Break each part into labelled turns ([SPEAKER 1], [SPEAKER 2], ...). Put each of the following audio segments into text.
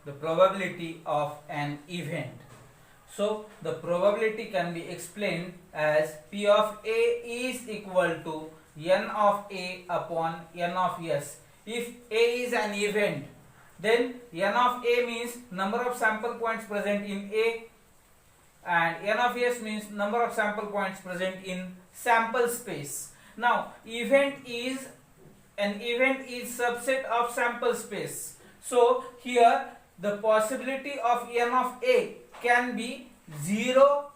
[SPEAKER 1] the probability of an event. So the probability can be explained as P of A is equal to N of A upon N of S. If A is an event, then N of A means number of sample points present in A, and N of S means number of sample points present in sample space. Now event is subset of sample space. So here the possibility of N of A can be 0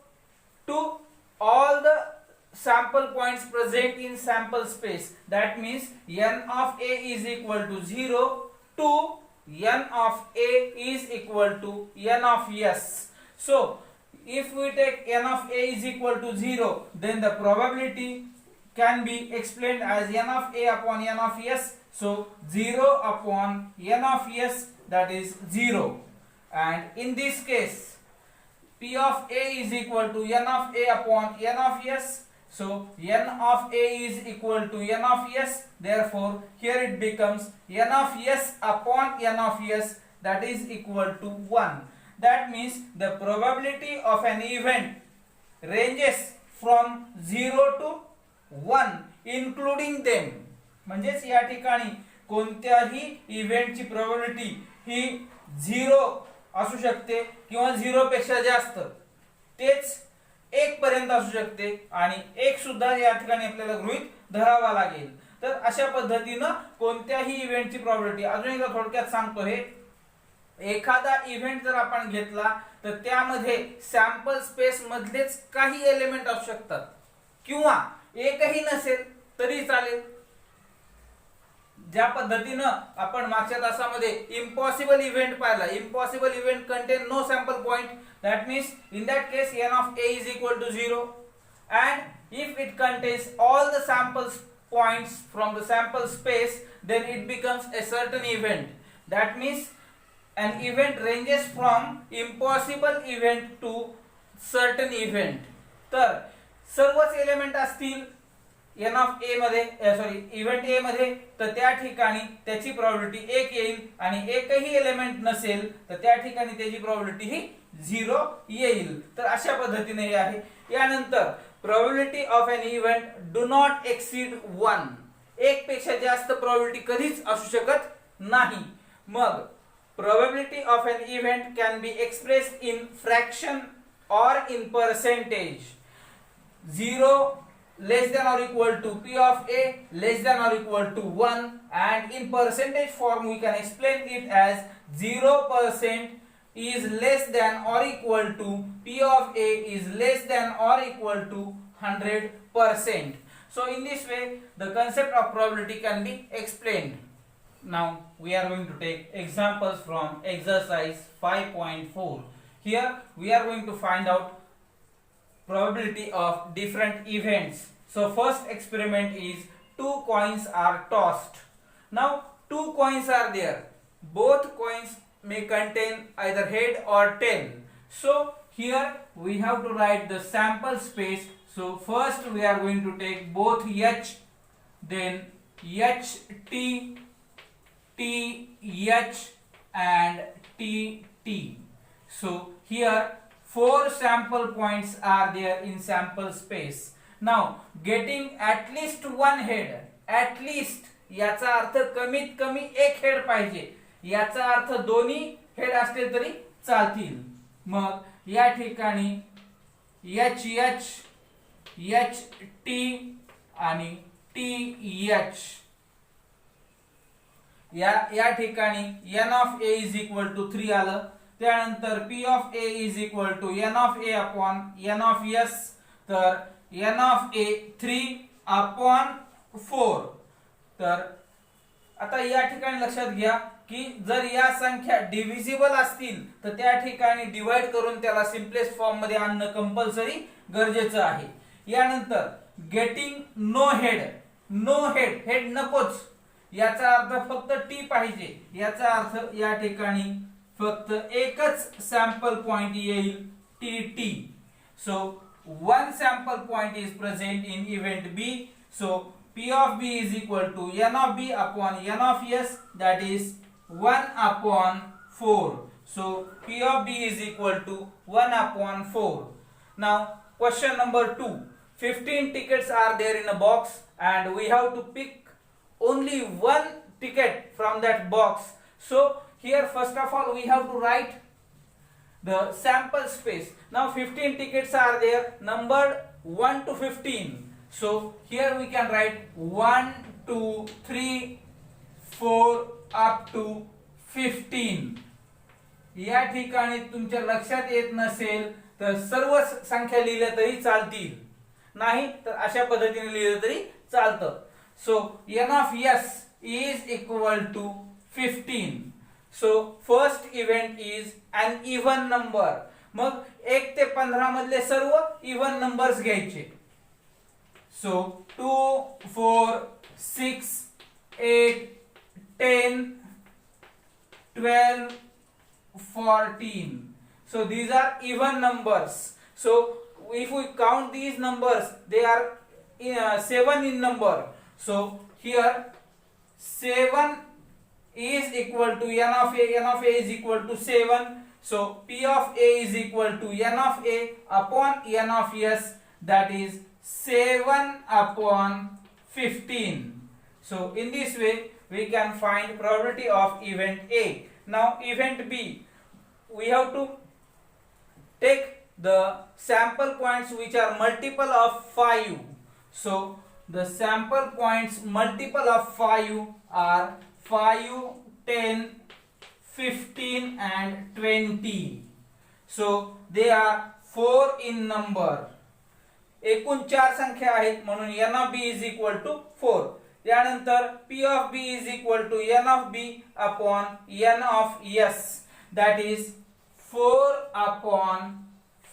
[SPEAKER 1] to all the sample points present in sample space. That means N of A is equal to 0 to N of A is equal to N of S. So if we take N of A is equal to 0, then the probability can be explained as N of A upon N of S. So 0 upon N of S, that is 0. And in this case, P of A is equal to N of A upon N of S. So N of A is equal to N of S. Therefore, here it becomes N of S upon N of S, that is equal to 1. That means the probability of an event ranges from 0 to 1 including them. म्हणजेच या ठिकाणी कोणत्याही इव्हेंटची probability ही 0 असू शकते किंवा 0 पेक्षा जास्त, तेच 1 पर्यंत असू शकते आणि 1 सुद्धा या ठिकाणी आपल्याला गृहीत धरावा लागेल. तर अशा पद्धतीने कोणत्याही इव्हेंटची प्रोबॅबिलिटी, अजून एकदा थोडक्यात सांगतो, हे एखादा इव्हेंट जर आपण घेतला तर त्यामध्ये सॅम्पल स्पेस मधलेच काही एलिमेंट असू शकतात किंवा एकही नसेल तरी चालेल. ज्या पद्धतीने आपण मागच्या तासामध्ये इम्पॉसिबल इव्हेंट पाहिला, impossible event contain no sample point, that means in that case N of A is equal to 0, and if it contains all the sample points from the sample space, then it becomes a certain event. That means an event ranges from impossible event to certain event. तर सर्वच element असतील N of A मध्ये, event A मध्ये, तर त्या ठिकाणी त्याची probability 1 येईल आणि एकही एलिमेंट नसेल तर त्या ठिकाणी त्याची प्रोबॅबिलिटी ही 0 येईल. तर अशा पद्धतीने हे आहे. यानंतर probability of an event do not exceed 1. 1 पेक्षा जास्त प्रोबॅबिलिटी कधीच असू शकत नाही. मग probability of an event can be expressed in fraction or in percentage. 0 less than or equal to P of A less than or equal to 1, and in percentage form we can explain it as 0% is less than or equal to P of A is less than or equal to 100%. So in this way the concept of probability can be explained. Now we are going to take examples from exercise 5.4. Here we are going to find out probability of different events. So first experiment is 2 coins are tossed. Now 2 coins are there. Both coins may contain either head or tail. So here we have to write the sample space. So first we are going to take both H, then HT, TH and TT. So here 4 sample points are there in sample space. Now getting at least one head, at least याचा अर्थ कमीत कमी एक head पाहिजे, याचा अर्थ दोन्ही head असले तरी चालतील. मग या ठिकाणी HH, HT आणि TH या ठिकाणी N of A is equal to 3 आलं. त्यानंतर P of A is equal to N of A upon N of S. तर N of A 3 upon 4. तर आता या ठिकाणी लक्षात घ्या की जर या संख्या डिव्हिजिबल असतील तर त्या ठिकाणी डिवाइड करून त्याला सिम्पलेस्ट फॉर्म मध्ये आणणं कंपल्सरी गरजेचं आहे. यानंतर getting no head, no head, head नकोच, याचा अर्थ फक्त टी पाहिजे, याचा अर्थ या ठिकाणी फक्त एकच सॅम्पल पॉइंट येईल TT. So one sample point is present in event B. So P of B is equal to N of B upon N of S, that is 1 upon 4. So P of B is equal to 1 upon 4. Now question number 2. 15 tickets are there in a box and we have to pick only one ticket from that box. So here first of all we have to write the sample space. Now 15 tickets are there, numbered 1 to 15. So here we can write 1, 2, 3, 4 up to 15. या ठिकाणी तुमच्या लक्षात येत नसेल तर सर्व संख्या लिहिल्या तरी चालतील, नाही तर अशा पद्धतीने लिहिलं तरी चालतं. So n of s is equal to 15. So first event is an even number. मग 1 ते 15 मधले सर्व even numbers घ्यायचे. So 2, 4, 6, 8, 10, 12, 14. So these are even numbers. So if we count these numbers, they are 7 in number. So here 7 is equal to n of a. N of a is equal to 7. So P of a is equal to n of a upon n of s, that is 7 upon 15. So in this way we can find probability of event A. Now event B, we have to take the sample points which are multiple of 5. So the sample points multiple of 5 are 5, 10, 15 and 20. So they are 4 in number. एकूण 4 संख्या आहेत म्हणून n of b is equal to 4. त्यानंतर P of b is equal to n of b upon n of s, that is 4 upon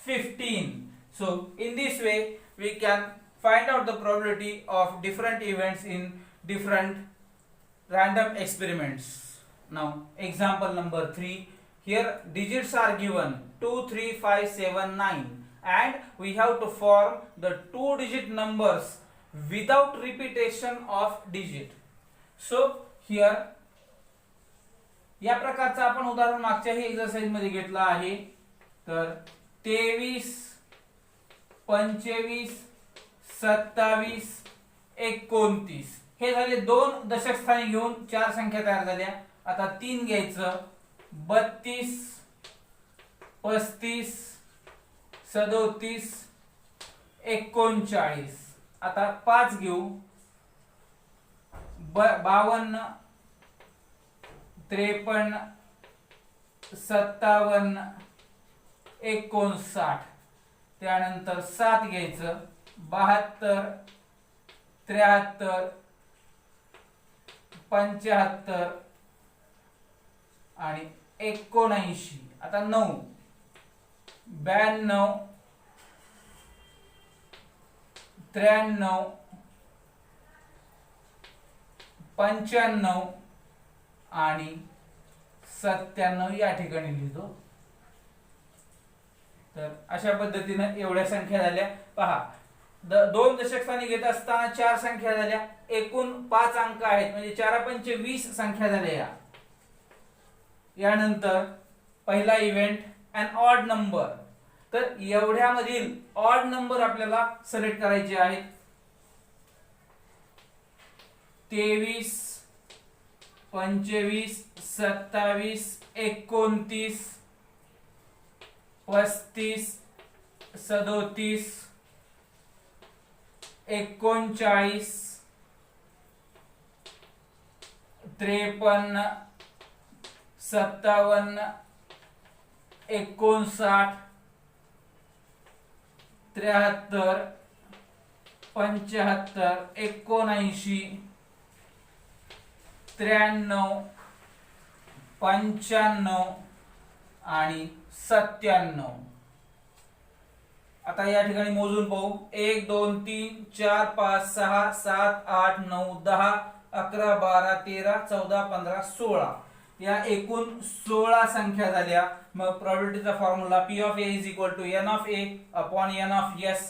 [SPEAKER 1] 15. So in this way we can find out the probability of different events in different random experiments. Now example number 3. Here digits are given 2, 3, 5, 7, 9 and we have to form the 2-digit numbers without repetition of digit. So here या प्रकारचं आपण उदाहरण मागच्याही exercise मध्ये घेतलं आहे. तर 23, 25, 27, 29 हे झाले 2 दशक स्थानी घेऊन 4 संख्या तयार झाल्या. आता 3 घ्यायचं 32, 35, 37, 39. आता 5 घेऊ 52, 53, 57, 59. त्यानंतर 7 घ्यायचं 72, 73, 75 आणि 79. आता 9, 92, 93, 95 आणि 97 या ठिकाणी लिहितो. तर अशा पद्धतीने एवढ्या संख्या झाल्या. पहा 2 दशक स्थानी घेत असताना 4 संख्या झाल्या, एकूण 5 अंक आहेत म्हणजे 4 पंचे 20 संख्या झाल्या. यानंतर पहिला इव्हेंट अन ऑड नंबर. तर एवढ्यामधील ऑड नंबर आपल्याला सिलेक्ट करायचे आहेत. 23, 25, 27, 29, 35, 37, 39, 53, 57, 59, 73, 75, 79, 93, 95 आणि 97. आता या ठिकाणी मोजून पाहू. 1, 2, 3, 4, 5, 6, 7, 8, 9, 10, 11, 12, 13, 14, 15, 16 या एकूण 16 संख्या झाल्या. मग प्रोबॅबिलिटीचा formula P of A is equal to n of A upon n of s.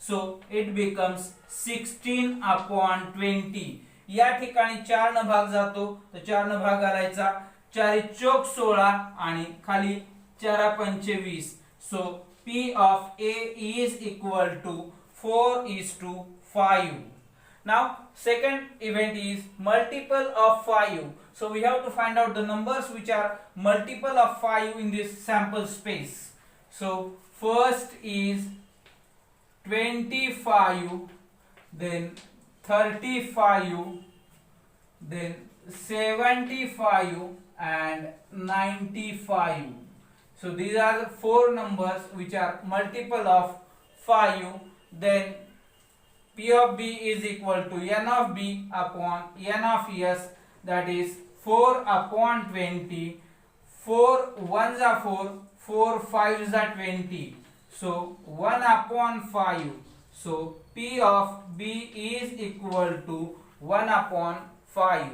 [SPEAKER 1] So it becomes 16 upon 20. या ठिकाणी 4 न भाग जातो तर 4 न भाग घालायचा. 4 चौक 16 आणि खाली 4 पंचे 20. So P of A is equal to 4:5. Now second event is multiple of 5. So we have to find out the numbers which are multiple of 5 in this sample space. So first is 25, then 35, then 75 and 95. So these are the four numbers which are multiple of 5. Then P of B is equal to N of B upon N of S, that is 4 upon 20. 4 1s are 4, 4 5s are 20. So 1 upon 5. So P of B is equal to 1 upon 5.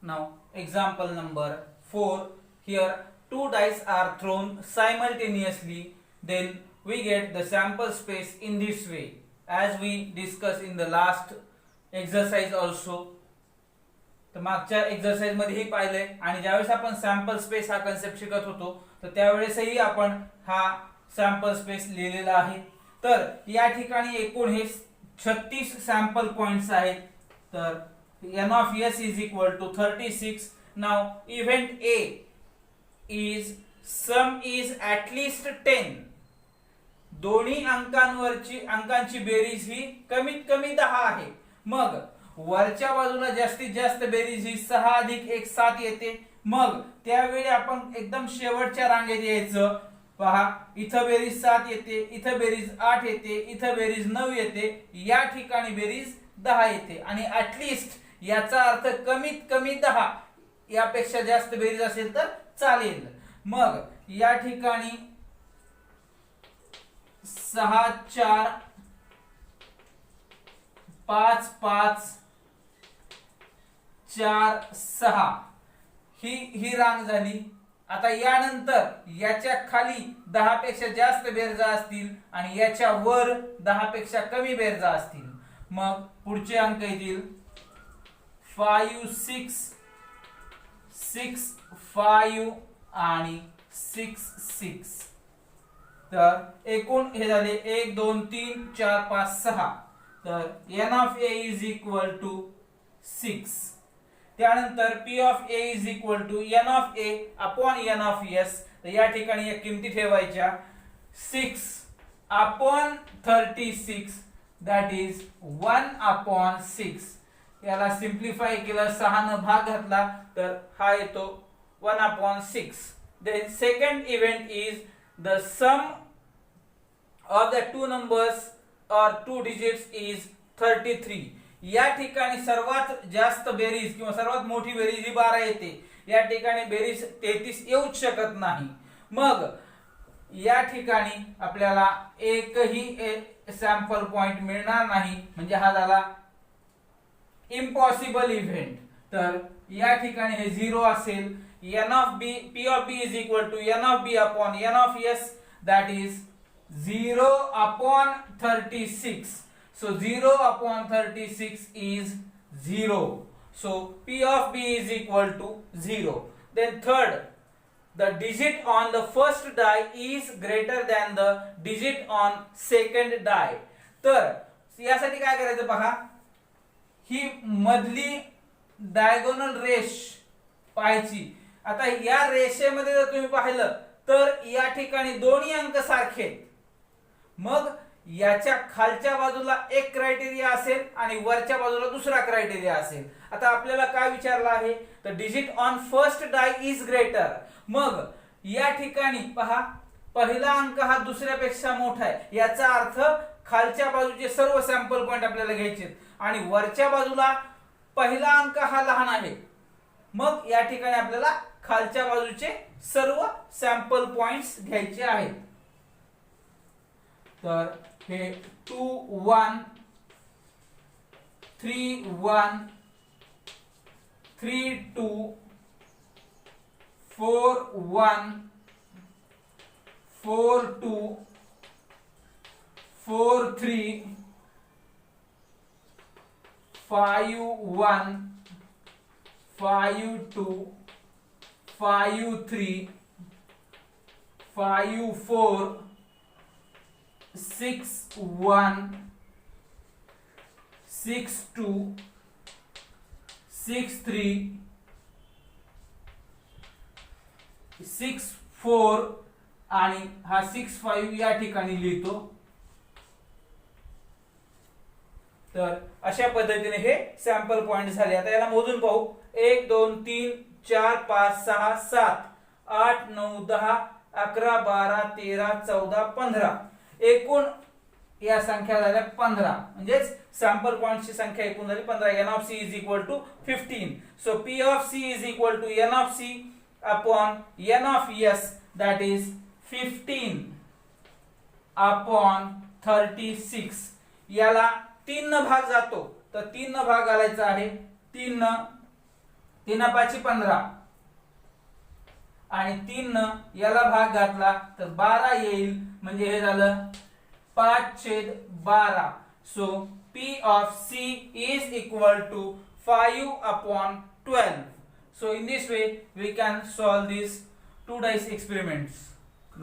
[SPEAKER 1] Now example number 4. Here two dice are thrown simultaneously, then we get the sample space in this way, as we discussed in the last exercise also. तर मागच्या exercise मध्येही पाहिलंय आणि ज्यावेळेस आपण sample space हा concept शिकत होतो तर त्यावेळेसही आपण हा सॅम्पल स्पेस लिहिलेला आहे. तर या ठिकाणी एकूण हे 36 सॅम्पल पॉइंट्स आहेत. तर N of S is equal to 36. Now event A is sum is at least 10. दोन्ही अंकांची बेरीज ही कमीत कमी 10 आहे. मग वरच्या बाजूला जास्तीत जास्त बेरीज ही 6 अधिक 1 7 येते. मग त्यावेळी आपण एकदम शेवटच्या रांगेत यायचं. पहा, इथं बेरीज 7 येते, इथं बेरीज 8 येते, इथं बेरीज 9 येते, या ठिकाणी बेरीज 10 येते आणि ॲटलिस्ट याचा अर्थ कमीत कमी 10, यापेक्षा जास्त बेरीज असेल तर चालेल. मग या ठिकाणी 6 4 5 5 4 6 ही रांग झाली. आता यानंतर याच्या खाली 10 पेक्षा जास्त बेरजा असतील आणि याच्या वर 10 पेक्षा कमी बेरजा असतील. मग पुढचे अंक येतील 5 6 6 5 आणि 6 6. तर एकूण हे झाले 1 2 3 4 5 6. तर N of A is equal to 6. त्यानंतर P of A is equal to N of A upon N of S. तर या ठिकाणी या किमती ठेवायच्या. 6 upon 36, that is 1 upon 6. याला सिंप्लिफाय केलं, 6 न भाग घातला तर हा येतो 1 upon 6. Then second event is the sum of the two numbers or two digits is 33. या ठिकाणी सर्वात जास्त बेरीज किंवा सर्वात मोठी बेरीज ही 12 येते. या ठिकाणी बेरीज 33 येऊच शकत नाही. मग या ठिकाणी आपल्याला एकही सॅम्पल पॉइंट मिळणार नाही, म्हणजे हा झाला इम्पॉसिबल इव्हेंट. तर या ठिकाणी हे 0 असेल. N of B, P of B is equal to N of B upon N of S, that is 0 upon 36. So 0 upon 36 is 0. So P of B is equal to 0. Then third, the digit on the first die is greater than the digit on second die. तर यासाठी काय करायचं पहा, ही मधली diagonal रेष पाहायची. आता या रेषेमध्ये जर तुम्ही पाहिलं तर या ठिकाणी दोन्ही अंक सारखे आहेत. मग याच्या खालच्या बाजूला एक क्रायटेरिया असेल आणि वरच्या बाजूला दुसरा क्रायटेरिया असेल. आता आपल्याला काय विचारलं आहे, तर digit on first die is greater. मग या ठिकाणी पहा, पहिला अंक हा दुसऱ्यापेक्षा मोठा आहे, याचा अर्थ खालच्या बाजूचे सर्व सॅम्पल पॉइंट आपल्याला घ्यायचे आणि वरच्या बाजूला पहिला अंक हा लहान आहे. मग या ठिकाणी आपल्याला खालच्या बाजूचे सर्व सॅम्पल पॉइंट्स घ्यायचे आहेत. तर हे 2 1 3 1 3 2 4 1 4 2 4 3 5 1 5 2 5 3 5 4 6 1 6 2 6 3 6 4 आणि हा 6 5 या ठिकाणी लिहितो. तर अशा पद्धतीने हे सॅम्पल पॉइंट झाले. आता याला मोजून पाहू. 1 2 3 4 5 6 7 8 9 10 11 12 13 14 15 एकूण या संख्या झाल्या 15. म्हणजेच सॅम्पल पॉइंटची संख्या एकूण झाली 15. n of c is equal to 15. So p of c is equal to n of c upon n of s, that is 15 upon 36. याला 3 न भाग जातो तर 3 न भाग घालायचा आहे. 3 न 5 15 आणि 3 न याला भाग घातला तर 12 येईल. म्हणजे हे झालं 5/12. So p of c is equal to 5 upon 12. So in this way we can solve these 2 dice experiments.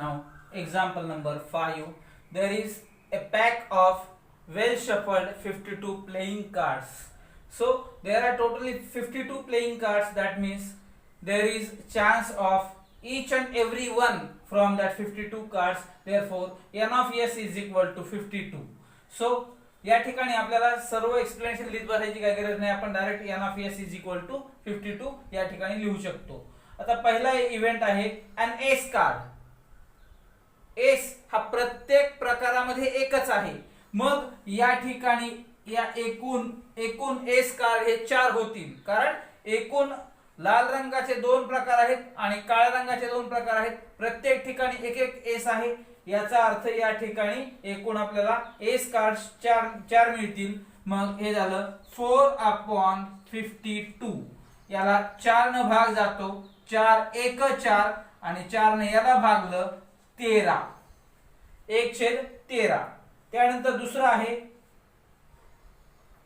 [SPEAKER 1] Now example number 5. There is a pack of well shuffled 52 playing cards. So there are totally 52 playing cards. That means there is chance of each and every one from that 52 cards. Therefore n of s is equal to 52. So या ठिकाणी आपल्याला सर्व explanation लिहित बसायची काही गरज नाही. आपण direct n of s is equal to 52 या ठिकाणी लिहू शकतो. आता पहिला इव्हेंट आहे an ace card. एस हा प्रत्येक प्रकारामध्ये एकच आहे. मग या ठिकाणी या एकूण एस कार्ड हे 4 होतील. कारण एकूण लाल रंगाचे 2 प्रकार आहेत आणि काळ्या रंगाचे 2 प्रकार आहेत. प्रत्येक ठिकाणी एक एक एस आहे. याचा अर्थ या ठिकाणी एकूण आपल्याला एस कार्ड 4 मिळतील. मग हे झालं 4/52. याला 4 न भाग जातो. 4 1 4 आणि 4 ने याला भागलं 13. 1/13. त्यानंतर दुसरा आहे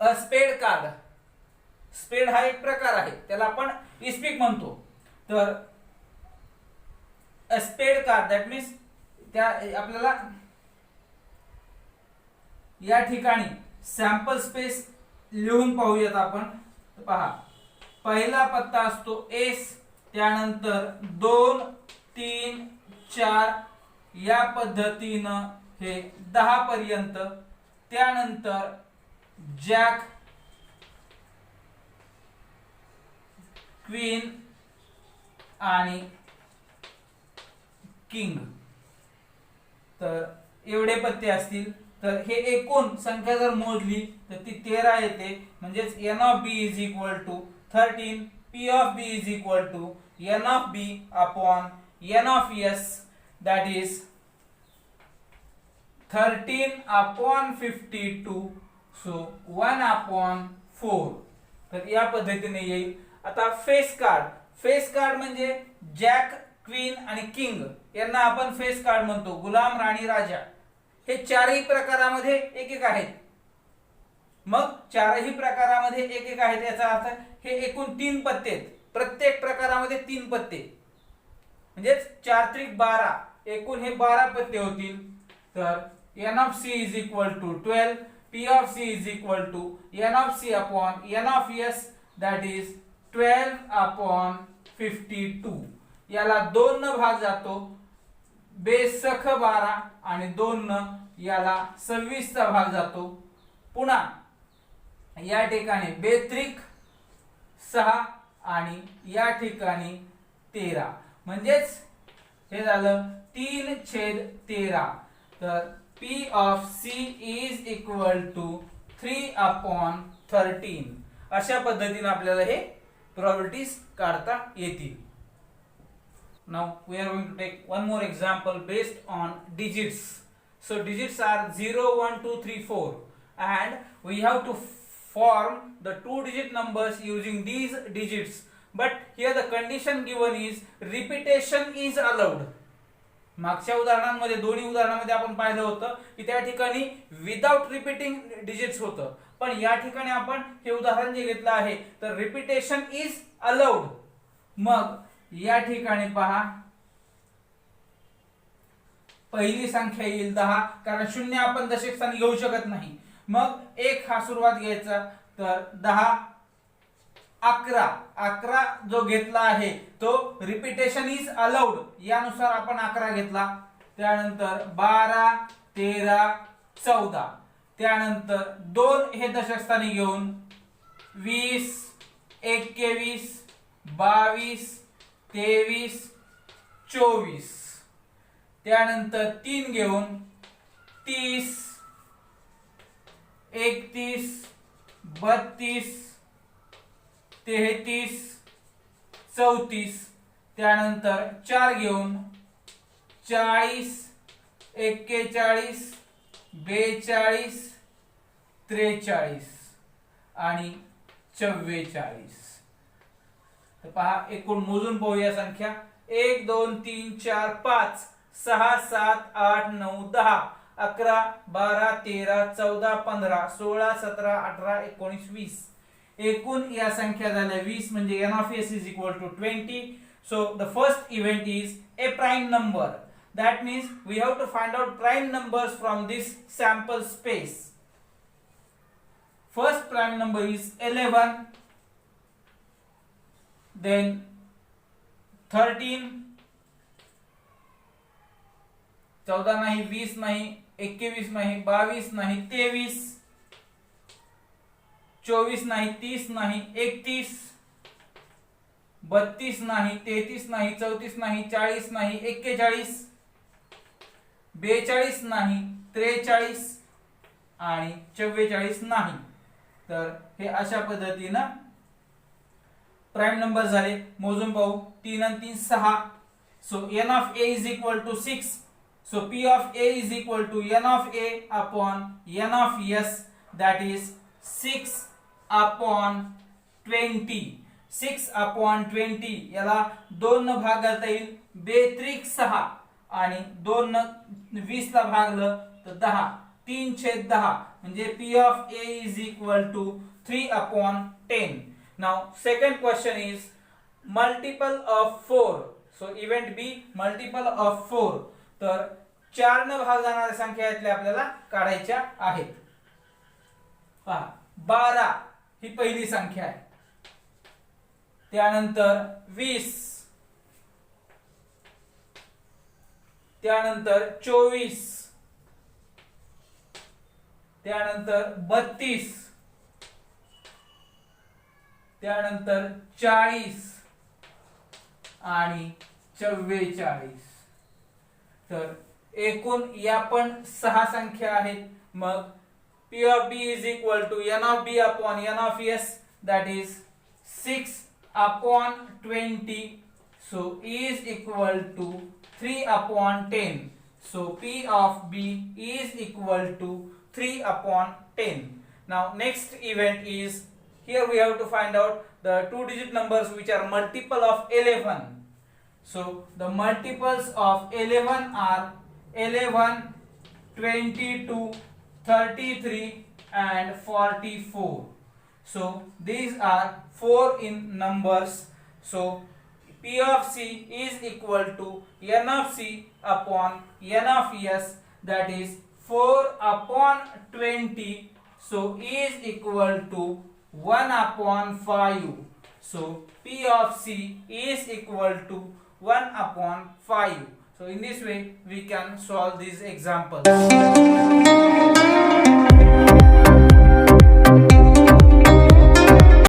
[SPEAKER 1] स्पेड कार्ड. स्पेड हा एक प्रकार आहे. त्याला आपण इस्पिक म्हणतो. तर स्पेड कार्ड दॅट मीन्स त्या आपल्याला या ठिकाणी सॅम्पल स्पेस लिहून पाहूयात आपण. पहा, पहिला पत्ता असतो एस, त्यानंतर 2 3 4 या पद्धतीनं हे 10 पर्यंत. त्यानंतर जॅक, क्वीन आणि किंग. तर एवढे पत्ते असतील. तर हे एकूण संख्या जर मोजली तर ती 13 येते. म्हणजेच n of b is equal to 13. p of b is equal to n of b upon n of s, that is 13/52. So 1/4. तर या पद्धतीने येईल. आता फेस कार्ड. फेस कार्ड म्हणजे जॅक, क्वीन आणि किंग यांना आपण फेस कार्ड म्हणतो. गुलाम, राणी, राजा हे 4ही प्रकारामध्ये एक एक आहेत. मग 4ही प्रकारामध्ये एक एक आहेत याचा अर्थ हे एकूण 3 पत्ते आहेत. प्रत्येक प्रकारामध्ये 3 पत्ते म्हणजेच 4 त्रिक 12. एकूण हे 12 पत्ते होतील. तर n of c is equal to 12. p of c is equal to n of c upon n of s, that is 12/52. याला 2 न भाग जातो. बेसख 12 आणि 2 न याला 26 चा भाग जातो. पुन्हा या ठिकाणी बेत्रिक 6 आणि या ठिकाणी 13. म्हणजेच हे झालं 3/13. तर p of c is equal to 3/13. अशा पद्धतीने आपल्याला हे प्रोबॅबिलिटीज काढता येतील. Now we are going to take one more example based on digits. So digits are 0 1 2 3 4 and we have to form the 2-digit numbers using these digits. But here the condition given is repetition is allowed. मागच्या उदाहरणांमध्ये दोन्ही उदाहरणांमध्ये आपण पाहिलं होतं की त्या ठिकाणी विदाउट रिपीटिंग डिजिट्स होतं. पण या ठिकाणी आपण हे उदाहरण जे घेतलं आहे तर रिपीटेशन इज अलाउड. मग या ठिकाणी पहा पहिली संख्या येईल 10, कारण 0 आपण दशक स्थानी घेऊ शकत नाही. मग 1 हा सुरुवात घ्यायचा, तर 10 11 11 जो घेतला आहे तो रिपीटेशन इज अलाउड, यानुसार आपण 11 घेतला. त्यानंतर 12 13 14, त्यानंतर 2 हे दशक स्थानी घेऊन 20 21 22 23 24, त्यानंतर 3 घेऊन 30 31 32 33 34, त्यानंतर 4 घेऊन 40 41 42 43 आणि 44. तर पहा एकूण मोजून पाहूया संख्या. 1 2 3 4 5 6 7 8 9 10 11 12 13 14 15 16 17 18 19 20. एकूण या संख्या झाल्या 20, म्हणजे n of s is equal to 20. So the first event is a prime number. That means we have to find out prime numbers from this sample space. First prime number is 11, then 13, 14 नाही, 20 नाही, 21 नाही, 22 नाही, 23, 24 नाही, 30 नाही, 31, 32 नाही, 33 नाही, 34 नाही, 40 नाही, 41, 42 नाही, 43 आणि 44 नाही. तर हे अशा पद्धतीनं प्राइम नंबर झाले. मोजून पाहू. 3 आणि 3 6. So n of a is equal to 6. So p of a is equal to n of a upon n of s, that is 6 upon 20. 6 upon 20 याला 2 न भाग घालता येईल. 2-6 आणि 2 न 20 ला भागलं तर 10. 3/10 म्हणजे p of a is equal to 3 upon 10. Now second question is multiple of 4. So event B multiple of 4. तर 4 न भाग जाणाऱ्या संख्या यातल्या आपल्याला काढायच्या आहेत. पहा 12 ही पहिली संख्या आहे. त्यानंतर 20, त्यानंतर 24, त्यानंतर 32, त्यानंतर 40 आणि 44. तर एकूण या पण 6 संख्या आहेत. मग p of b is equal to n of b upon n of s, that is 6 upon 20. So is equal to 3 upon 10. So p of b is equal to 3 upon 10. Now next event is, here we have to find out the 2-digit numbers which are multiple of 11. So the multiples of 11 are 11, 22, 33 and 44. So these are 4 in numbers. So p of c is equal to n of c upon n of s, that is 4 upon 20. So is equal to 1 upon 5. So p of c is equal to 1 upon 5. So in this way we can solve these examples.